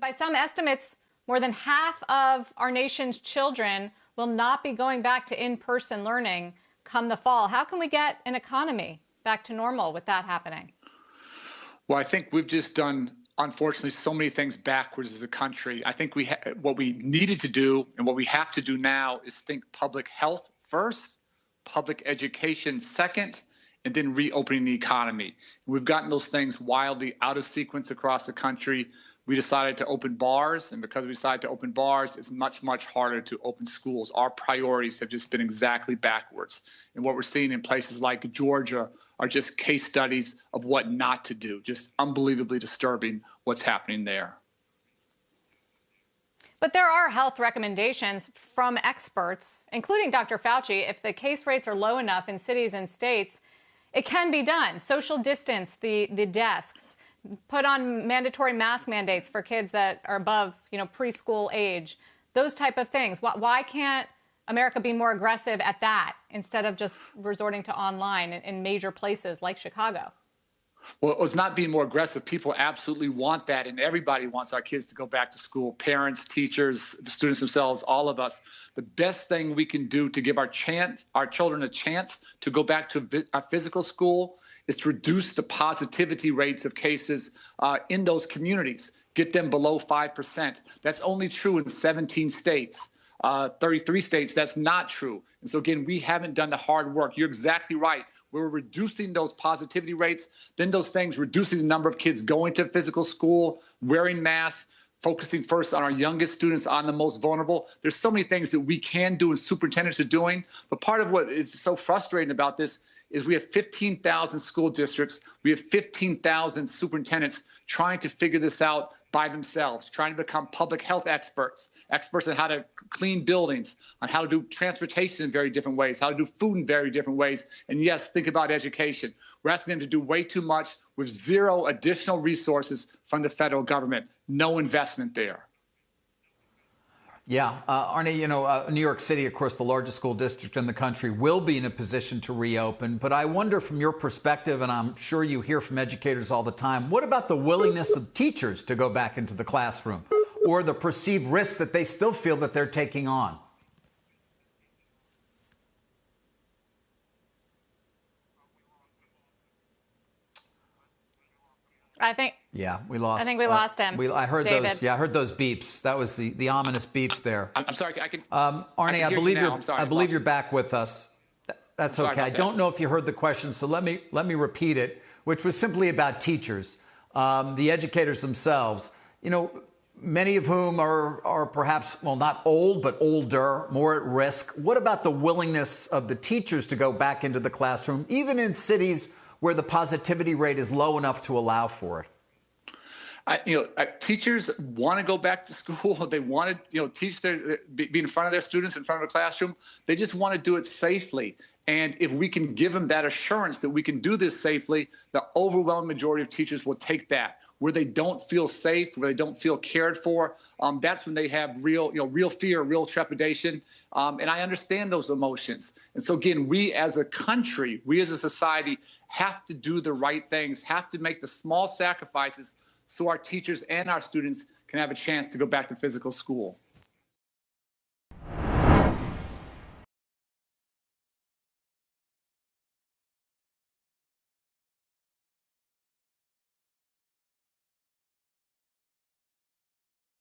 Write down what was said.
By some estimates, more than half of our nation's children will not be going back to in-person learning come the fall. How can we get an economy back to normal with that happening? Well, I think we've just done, unfortunately, so many things backwards as a country. I think what we needed to do and what we have to do now is think public health first, public education second, and then reopening the economy. We've gotten those things wildly out of sequence across the country. We decided to open bars, and because we decided to open bars, it's much, much harder to open schools. Our priorities have just been exactly backwards. And what we're seeing in places like Georgia are just case studies of what not to do. Just unbelievably disturbing what's happening there. But there are health recommendations from experts, including Dr. Fauci. If the case rates are low enough in cities and states, it can be done. Social distance the desks, put on mandatory mask mandates for kids that are above, preschool age, those type of things. Why can't America be more aggressive at that instead of just resorting to online in major places like Chicago? Well, it's not being more aggressive. People absolutely want that, and everybody wants our kids to go back to school. Parents, teachers, the students themselves, all of us. The best thing we can do to give our children a chance to go back to a physical school is to reduce the positivity rates of cases in those communities, get them below 5%. That's only true in 17 states. 33 states, that's not true. And so, again, we haven't done the hard work. You're exactly right. We're reducing those positivity rates, then those things, reducing the number of kids going to physical school, wearing masks, focusing first on our youngest students, on the most vulnerable. There's so many things that we can do and superintendents are doing. But part of what is so frustrating about this is we have 15,000 school districts. We have 15,000 superintendents trying to figure this out by themselves, trying to become public health experts on how to clean buildings, on how to do transportation in very different ways, how to do food in very different ways. And yes, think about education. We're asking them to do way too much with zero additional resources from the federal government. No investment there. Yeah, Arne, New York City, of course, the largest school district in the country, will be in a position to reopen. But I wonder from your perspective, and I'm sure you hear from educators all the time, what about the willingness of teachers to go back into the classroom or the perceived risks that they still feel that they're taking on? Yeah, we lost. I think we lost him. I heard David. those. Yeah, I heard those beeps. That was the ominous beeps there. I'm sorry. Arne, I believe you're back with us. That's okay. I don't know if you heard the question, so let me repeat it, which was simply about teachers, the educators themselves. Many of whom are perhaps, well, not old, but older, more at risk. What about the willingness of the teachers to go back into the classroom, even in cities where the positivity rate is low enough to allow for it? Teachers want to go back to school. They want to, teach be in front of their students, in front of a classroom. They just want to do it safely. And if we can give them that assurance that we can do this safely, the overwhelming majority of teachers will take that. Where they don't feel safe, where they don't feel cared for, that's when they have real fear, real trepidation. And I understand those emotions. And so, again, we as a country, we as a society have to do the right things, have to make the small sacrifices so our teachers and our students can have a chance to go back to physical school.